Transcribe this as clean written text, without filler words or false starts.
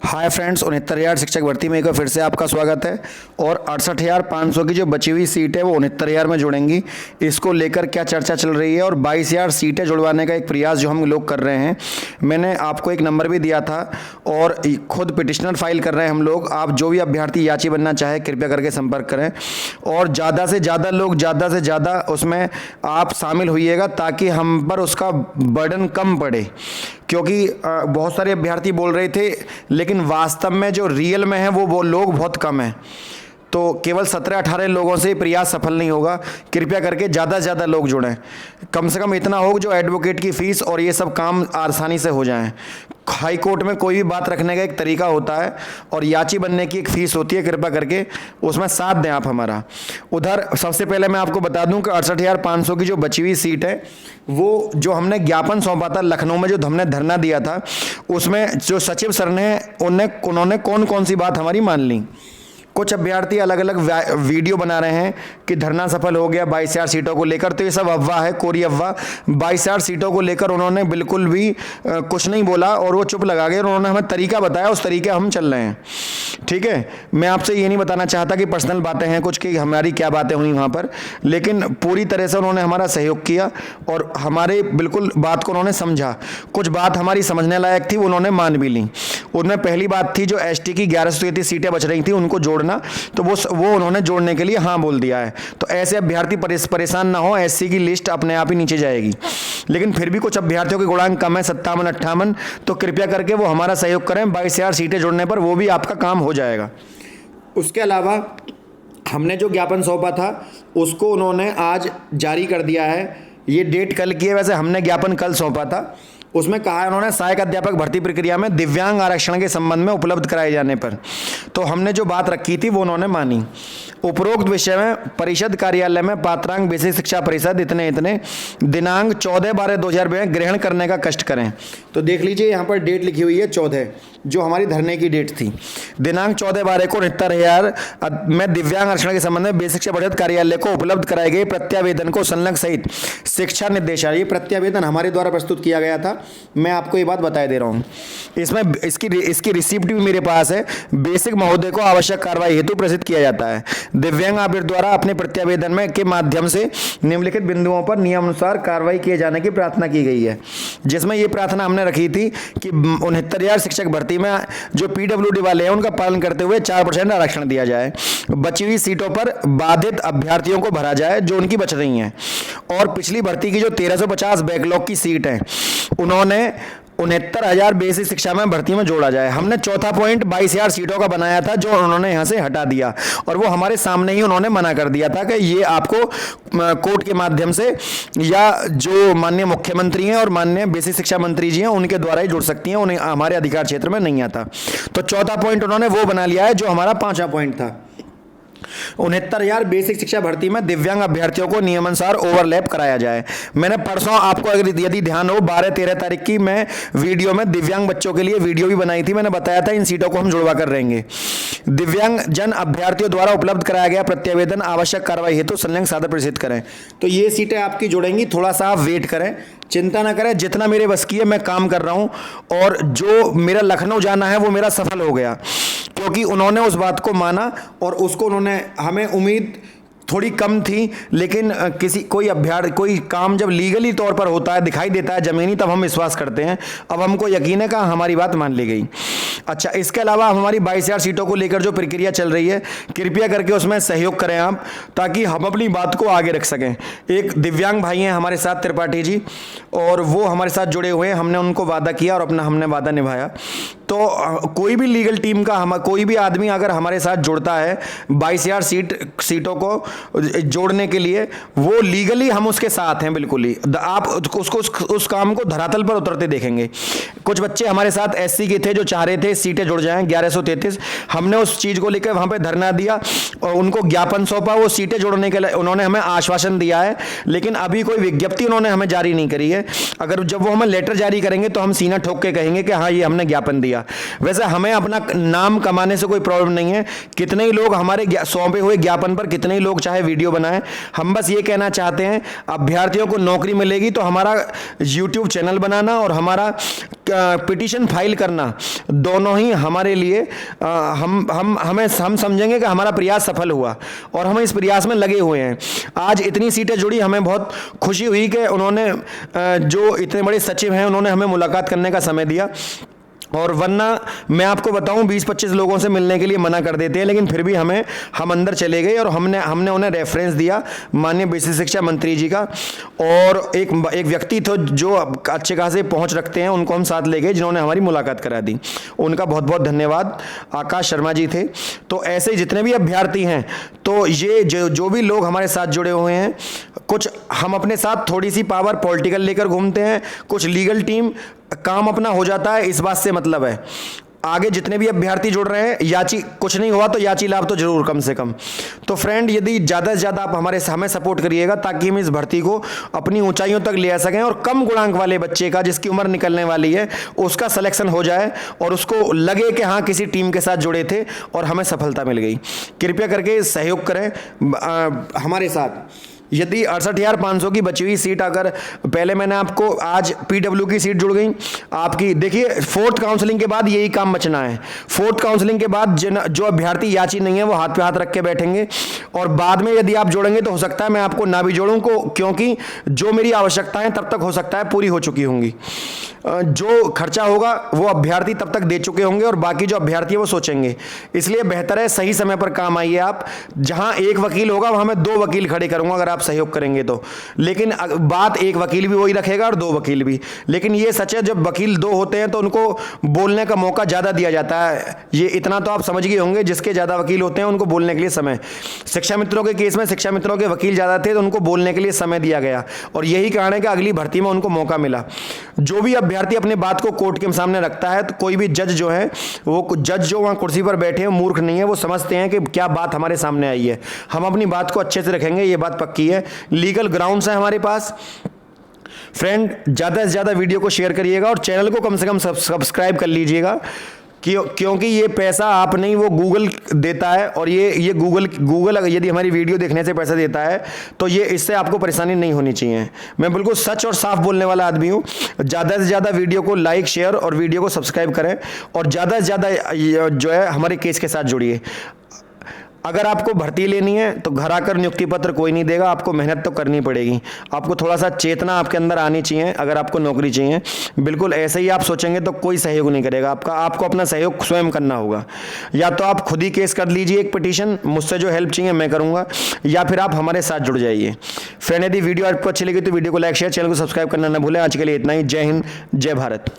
Hi friends, 69,000 शिक्षक भर्ती में एक बार फिर से आपका स्वागत है। और 68,500 की जो बची हुई सीट है वो 69,000 में जुड़ेंगी। इसको लेकर क्या चर्चा चल रही है और 22,000 सीटें जुड़वाने का एक प्रयास जो हम लोग कर रहे हैं। मैंने आपको एक नंबर भी दिया था और खुद पिटिशनर फाइल कर रहे हैं हम लोग। आप जो भी अभ्यर्थी याची बनना चाहे कृपया करके संपर्क करें और ज़्यादा से ज़्यादा लोग ज़्यादा से ज़्यादा उसमें आप शामिल होइएगा ताकि हम पर उसका बर्डन कम पड़े। क्योंकि बहुत सारे अभ्यर्थी बोल रहे थे लेकिन वास्तव में जो रियल में है वो लोग बहुत कम हैं। तो केवल 17-18 लोगों से प्रयास सफल नहीं होगा। कृपया करके ज़्यादा से ज़्यादा लोग जुड़ें। कम से कम इतना हो जो एडवोकेट की फ़ीस और ये सब काम आसानी से हो जाएं। हाई कोर्ट में कोई भी बात रखने का एक तरीका होता है और याची बनने की एक फ़ीस होती है। कृपया करके उसमें साथ दें आप हमारा। उधर सबसे पहले मैं आपको बता दूं कि 68,500 की जो बची हुई सीट है वो जो हमने ज्ञापन सौंपा था लखनऊ में, जो हमने धरना दिया था, उसमें जो सचिव सर ने उन्होंने कौन कौन सी बात हमारी मान ली। कुछ अभ्यर्थी अलग अलग वीडियो बना रहे हैं कि धरना सफल हो गया 22,000 सीटों को लेकर। तो ये सब अफवाह है, कोरी अफवाह। 22,000 सीटों को लेकर उन्होंने बिल्कुल भी कुछ नहीं बोला और वो चुप लगा गए। उन्होंने हमें तरीका बताया, उस तरीके हम चल रहे हैं। ठीक है, मैं आपसे ये नहीं बताना चाहता कि पर्सनल बातें हैं कुछ कि हमारी क्या बातें हुई वहाँ पर, लेकिन पूरी तरह से उन्होंने हमारा सहयोग किया और हमारे बिल्कुल बात को उन्होंने समझा। कुछ बात हमारी समझने लायक थी, उन्होंने मान भी ली। उनमें पहली बात थी जो एसटी की 1133 सीटें बच रही थी उनको जोड़ना, तो वो उन्होंने जोड़ने के लिए हाँ बोल दिया है। तो ऐसे अभ्यर्थी परेशान ना हो, एससी की लिस्ट अपने आप ही नीचे जाएगी। लेकिन फिर भी कुछ अभ्यर्थियों के गुणांक कम है, 57-58, तो कृपया करके वो हमारा सहयोग करें। 22,000 सीटें जोड़ने पर वो भी आपका काम हो जाएगा। उसके अलावा हमने जो ज्ञापन सौंपा था उसको उन्होंने आज जारी कर दिया है। ये डेट कल की है, वैसे हमने ज्ञापन कल सौंपा था। उसमें कहा है उन्होंने सहायक अध्यापक भर्ती प्रक्रिया में दिव्यांग आरक्षण के संबंध में उपलब्ध कराए जाने पर, तो हमने जो बात रखी थी वो उन्होंने मानी। उपरोक्त विषय में परिषद कार्यालय में पात्रांक बेसिक शिक्षा परिषद इतने दिनांक 14/12/2022 ग्रहण करने का कष्ट करें। तो देख लीजिए यहाँ पर डेट लिखी हुई है 14, जो हमारी धरने की डेट थी। दिनांक 14/12 को 69,000 में दिव्यांग आरक्षण के संबंध में बेसिक शिक्षा परिषद कार्यालय को उपलब्ध कराए गए प्रत्यावेदन को संलग्न सहित शिक्षा निर्देशालय, ये प्रत्यावेदन हमारे द्वारा प्रस्तुत किया गया था। मैं आपको ये बात बताए दे रहा हूँ। इसमें इसकी रिसिप्ट भी मेरे पास है। बेसिक महोदय को आवश्यक कार्रवाई हेतु प्रेषित किया जाता है। दिव्यांग अभ्यर्थी द्वारा अपने प्रत्यावेदन में के माध्यम से निम्नलिखित बिंदुओं पर नियमानुसार कार्रवाई किए जाने की प्रार्थना की गई है। जिसमें ये प्रार्थना हमने रखी थी कि 69,000 शिक्षक भर्ती में जो पीडब्ल्यूडी वाले हैं उनका पालन करते हुए 4% आरक्षण दिया जाए। बची हुई सीटों पर बाधित अभ्यर्थियों को भरा जाए जो उनकी बच रही हैं। और पिछली भर्ती की जो 1350 बैकलॉग की सीट है उन्होंने 69,000 बेसिक शिक्षा में भर्ती में जोड़ा जाए। हमने चौथा पॉइंट 22,000 सीटों का बनाया था जो उन्होंने यहाँ से हटा दिया और वो हमारे सामने ही उन्होंने मना कर दिया था कि ये आपको कोर्ट के माध्यम से या जो माननीय मुख्यमंत्री हैं और माननीय बेसिक शिक्षा मंत्री जी हैं उनके द्वारा ही जुड़ सकती हैं, उन्हें हमारे अधिकार क्षेत्र में नहीं आता। तो चौथा पॉइंट उन्होंने वो बना लिया है जो हमारा 5वां पॉइंट था। 69,000 बेसिक शिक्षा भर्ती में दिव्यांग अभ्यर्थियों को नियमानुसार ओवरलैप कराया जाए। मैंने परसों आपको अगर यदि ध्यान हो 12-13 तारीख की मैं वीडियो में दिव्यांग बच्चों के लिए वीडियो भी बनाई थी। मैंने बताया था इन सीटों को हम जुड़वा कर रहेंगे। दिव्यांग जन अभ्यर्थियों द्वारा उपलब्ध कराया गया प्रत्यावेदन आवश्यक कार्रवाई हेतु संलग्न सादर प्रेषित करें। तो ये सीटें आपकी जुड़ेंगी, थोड़ा सा आप वेट करें, चिंता ना करें। जितना मेरे बस की है मैं काम कर रहा हूं और जो मेरा लखनऊ जाना है वो मेरा सफल हो गया क्योंकि उन्होंने उस बात को माना और उसको उन्होंने, हमें उम्मीद थोड़ी कम थी लेकिन कोई काम जब लीगली तौर पर होता है, दिखाई देता है ज़मीनी, तब हम विश्वास करते हैं। अब हमको यकीन है कि हमारी बात मान ली गई। अच्छा, इसके अलावा हमारी 22,000 सीटों को लेकर जो प्रक्रिया चल रही है कृपया करके उसमें सहयोग करें आप, ताकि हम अपनी बात को आगे रख सकें। एक दिव्यांग भाई हैं हमारे साथ, त्रिपाठी जी, और वो हमारे साथ जुड़े हुए हैं। हमने उनको वादा किया और अपना हमने वादा निभाया। तो कोई भी लीगल टीम का कोई भी आदमी अगर हमारे साथ जुड़ता है 22,000 सीटों को जोड़ने के लिए, वो लीगली हम उसके साथ हैं बिल्कुल ही। आप उसको उस काम को धरातल पर उतरते देखेंगे। कुछ बच्चे हमारे साथ एससी के थे जो चाह रहे थे सीटें जुड़ जाएं 1133। हमने उस चीज़ को लेकर वहाँ पे धरना दिया और उनको ज्ञापन सौंपा। वो सीटें जोड़ने के लिए उन्होंने हमें आश्वासन दिया है, लेकिन अभी कोई विज्ञप्ति उन्होंने हमें जारी नहीं करी है। अगर जब वो हमें लेटर जारी करेंगे तो हम सीना ठोक के कहेंगे कि हाँ ये हमने ज्ञापन दिया। दिया। वैसे हमें अपना नाम कमाने से कोई प्रॉब्लम नहीं है, कितने ही लोग हमारे सौंपे हुए ज्ञापन पर कितने ही लोग चाहे वीडियो बनाएं, हम बस ये कहना चाहते हैं अभ्यर्थियों को नौकरी मिलेगी तो हमारा यूट्यूब चैनल बनाना और हमारा पिटीशन फाइल करना दोनों ही हमारे लिए हम समझेंगे कि हमारा प्रयास सफल हुआ और हम इस प्रयास में लगे हुए हैं। आज इतनी सीटें जुड़ी, हमें बहुत खुशी हुई कि उन्होंने जो इतने बड़े सचिव हैं उन्होंने हमें मुलाकात करने का समय दिया। और वरना मैं आपको बताऊं 20-25 लोगों से मिलने के लिए मना कर देते हैं, लेकिन फिर भी हम अंदर चले गए और हमने उन्हें रेफरेंस दिया माननीय बेसिक शिक्षा मंत्री जी का। और एक व्यक्ति थे जो अच्छे खासे पहुंच रखते हैं, उनको हम साथ ले गए जिन्होंने हमारी मुलाकात करा दी। उनका बहुत बहुत धन्यवाद। आकाश शर्मा जी थे। तो ऐसे जितने भी अभ्यर्थी हैं, तो ये जो भी लोग हमारे साथ जुड़े हुए हैं, कुछ हम अपने साथ थोड़ी सी पावर पॉलिटिकल लेकर घूमते हैं, कुछ लीगल टीम, काम अपना हो जाता है, इस बात से मतलब है। आगे जितने भी अभ्यर्थी जुड़ रहे हैं, याची कुछ नहीं हुआ तो याची लाभ तो जरूर कम से कम। तो फ्रेंड, यदि ज़्यादा से ज़्यादा आप हमें सपोर्ट करिएगा ताकि हम इस भर्ती को अपनी ऊंचाइयों तक ले आ सकें और कम गुणांक वाले बच्चे का, जिसकी उम्र निकलने वाली है, उसका सिलेक्शन हो जाए और उसको लगे कि हाँ किसी टीम के साथ जुड़े थे और हमें सफलता मिल गई। कृपया करके सहयोग करें हमारे साथ। यदि 68,500 की बची हुई सीट, अगर पहले मैंने आपको आज पीडब्ल्यू की सीट जुड़ गई आपकी, देखिए 4th काउंसलिंग के बाद यही काम बचना है। 4th काउंसलिंग के बाद जो अभ्यर्थी याची नहीं है वो हाथ पे हाथ रख के बैठेंगे और बाद में यदि आप जोड़ेंगे तो हो सकता है मैं आपको ना भी जोड़ूं क्योंकि जो मेरी आवश्यकताएं तब तक हो सकता है पूरी हो चुकी होंगी। जो खर्चा होगा वो अभ्यर्थी तब तक दे चुके होंगे और बाकी जो अभ्यर्थी है वो सोचेंगे। इसलिए बेहतर है सही समय पर काम आइए आप। जहां एक वकील होगा वहां मैं 2 वकील खड़े करूंगा अगर आप सहयोग करेंगे तो। लेकिन बात एक वकील भी वही रखेगा और 2 वकील भी। लेकिन ये सच है, जब वकील 2 होते हैं तो उनको बोलने का मौका ज़्यादा दिया जाता है। ये इतना तो आप समझ गए होंगे, जिसके ज़्यादा वकील होते हैं उनको बोलने के लिए समय। शिक्षा मित्रों के केस में शिक्षा मित्रों के वकील ज़्यादा थे तो उनको बोलने के लिए समय दिया गया और यही कारण है कि अगली भर्ती में उनको मौका मिला। जो भी अभ्यर्थी अपने बात को कोर्ट के सामने रखता है तो कोई भी जज जो है, वो जज जो वहाँ कुर्सी पर बैठे हैं मूर्ख नहीं है, वो समझते हैं कि क्या बात हमारे सामने आई है। हम अपनी बात को अच्छे से रखेंगे, ये बात पक्की है। लीगल ग्राउंड्स है हमारे पास। फ्रेंड, ज़्यादा से ज़्यादा वीडियो को शेयर करिएगा और चैनल को कम से कम सब्सक्राइब कर लीजिएगा क्योंकि ये पैसा आप नहीं, वो गूगल देता है और ये गूगल यदि हमारी वीडियो देखने से पैसा देता है तो ये इससे आपको परेशानी नहीं होनी चाहिए। मैं बिल्कुल सच और साफ बोलने वाला आदमी हूँ। ज़्यादा से ज़्यादा वीडियो को लाइक, शेयर और वीडियो को सब्सक्राइब करें और ज़्यादा से ज़्यादा जो है हमारे केस के साथ जुड़िए। अगर आपको भर्ती लेनी है तो घर आकर नियुक्ति पत्र कोई नहीं देगा, आपको मेहनत तो करनी पड़ेगी। आपको थोड़ा सा चेतना आपके अंदर आनी चाहिए अगर आपको नौकरी चाहिए। बिल्कुल ऐसे ही आप सोचेंगे तो कोई सहयोग नहीं करेगा आपको अपना सहयोग स्वयं करना होगा। या तो आप खुद ही केस कर लीजिए एक पिटीशन, मुझसे जो हेल्प चाहिए मैं करूँगा, या फिर आप हमारे साथ जुड़ जाइए। फ्रेंड, यदि वीडियो आपको अच्छी लगी तो वीडियो को लाइक, शेयर, चैनल को सब्सक्राइब करना न भूलें। आज के लिए इतना ही। जय हिंद, जय भारत।